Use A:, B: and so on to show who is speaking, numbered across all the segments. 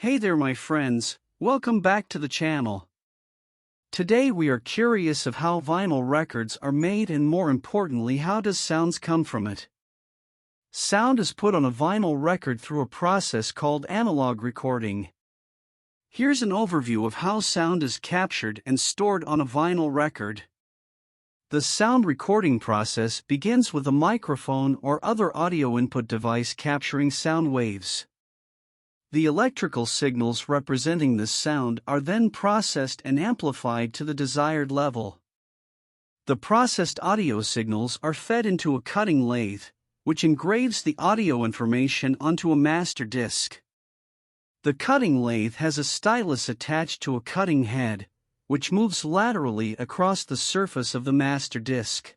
A: Hey there my friends, welcome back to the channel. Today we are curious of how vinyl records are made and more importantly how does sounds come from it. Sound is put on a vinyl record through a process called analog recording. Here's an overview of how sound is captured and stored on a vinyl record. The sound recording process begins with a microphone or other audio input device capturing sound waves. The electrical signals representing this sound are then processed and amplified to the desired level. The processed audio signals are fed into a cutting lathe, which engraves the audio information onto a master disc. The cutting lathe has a stylus attached to a cutting head, which moves laterally across the surface of the master disc.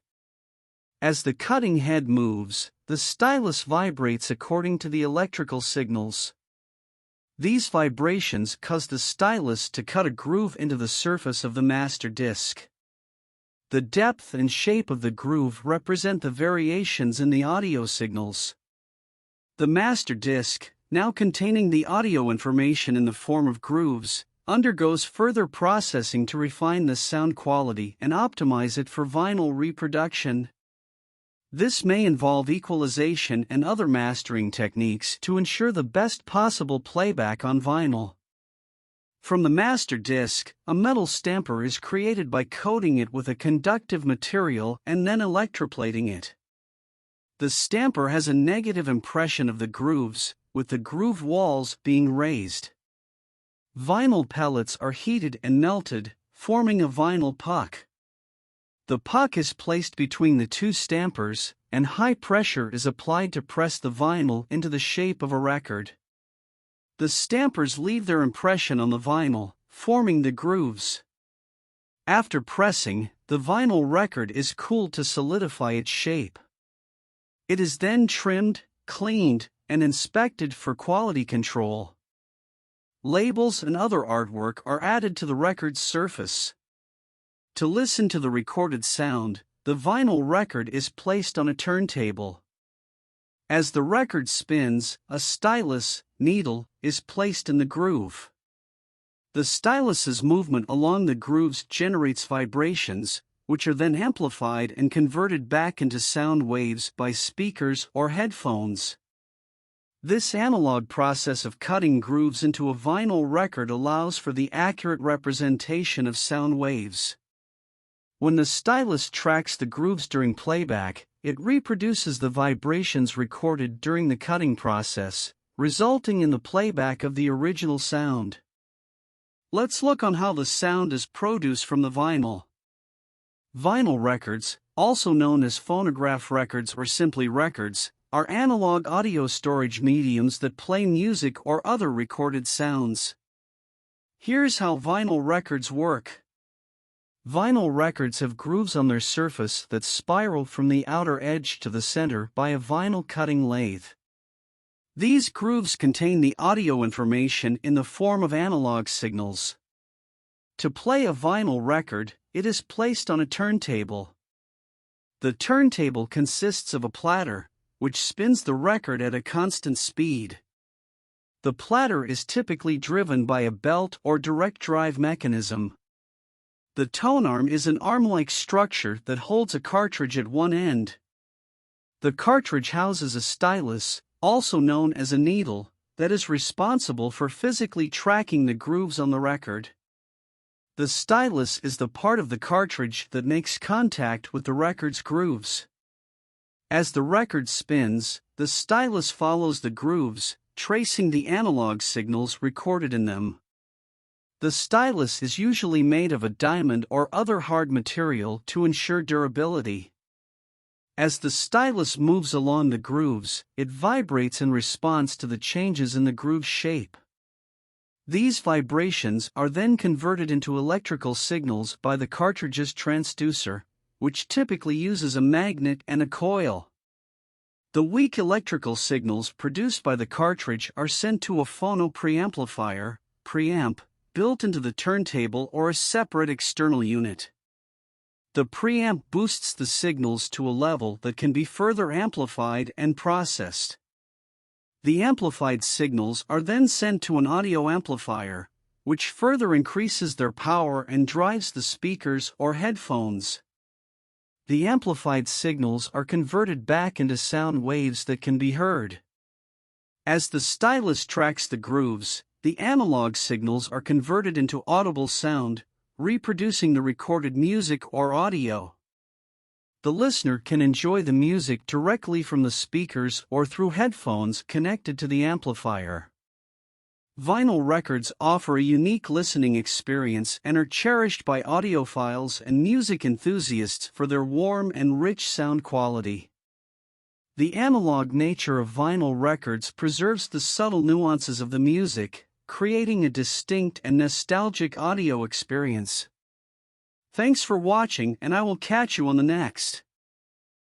A: As the cutting head moves, the stylus vibrates according to the electrical signals. These vibrations cause the stylus to cut a groove into the surface of the master disc. The depth and shape of the groove represent the variations in the audio signals. The master disc, now containing the audio information in the form of grooves, undergoes further processing to refine the sound quality and optimize it for vinyl reproduction. This may involve equalization and other mastering techniques to ensure the best possible playback on vinyl. From the master disc, a metal stamper is created by coating it with a conductive material and then electroplating it. The stamper has a negative impression of the grooves, with the groove walls being raised. Vinyl pellets are heated and melted, forming a vinyl puck. The puck is placed between the two stampers, and high pressure is applied to press the vinyl into the shape of a record. The stampers leave their impression on the vinyl, forming the grooves. After pressing, the vinyl record is cooled to solidify its shape. It is then trimmed, cleaned, and inspected for quality control. Labels and other artwork are added to the record's surface. To listen to the recorded sound, the vinyl record is placed on a turntable. As the record spins, a stylus, needle, is placed in the groove. The stylus's movement along the grooves generates vibrations, which are then amplified and converted back into sound waves by speakers or headphones. This analog process of cutting grooves into a vinyl record allows for the accurate representation of sound waves. When the stylus tracks the grooves during playback, it reproduces the vibrations recorded during the cutting process, resulting in the playback of the original sound. Let's look on how the sound is produced from the vinyl. Vinyl records, also known as phonograph records or simply records, are analog audio storage mediums that play music or other recorded sounds. Here's how vinyl records work. Vinyl records have grooves on their surface that spiral from the outer edge to the center by a vinyl cutting lathe. These grooves contain the audio information in the form of analog signals. To play a vinyl record, it is placed on a turntable. The turntable consists of a platter, which spins the record at a constant speed. The platter is typically driven by a belt or direct drive mechanism. The tone arm is an arm-like structure that holds a cartridge at one end. The cartridge houses a stylus, also known as a needle, that is responsible for physically tracking the grooves on the record. The stylus is the part of the cartridge that makes contact with the record's grooves. As the record spins, the stylus follows the grooves, tracing the analog signals recorded in them. The stylus is usually made of a diamond or other hard material to ensure durability. As the stylus moves along the grooves, it vibrates in response to the changes in the groove shape. These vibrations are then converted into electrical signals by the cartridge's transducer, which typically uses a magnet and a coil. The weak electrical signals produced by the cartridge are sent to a phono preamplifier, preamp, built into the turntable or a separate external unit. The preamp boosts the signals to a level that can be further amplified and processed. The amplified signals are then sent to an audio amplifier, which further increases their power and drives the speakers or headphones. The amplified signals are converted back into sound waves that can be heard. As the stylus tracks the grooves, the analog signals are converted into audible sound, reproducing the recorded music or audio. The listener can enjoy the music directly from the speakers or through headphones connected to the amplifier. Vinyl records offer a unique listening experience and are cherished by audiophiles and music enthusiasts for their warm and rich sound quality. The analog nature of vinyl records preserves the subtle nuances of the music, creating a distinct and nostalgic audio experience. Thanks for watching, and I will catch you on the next.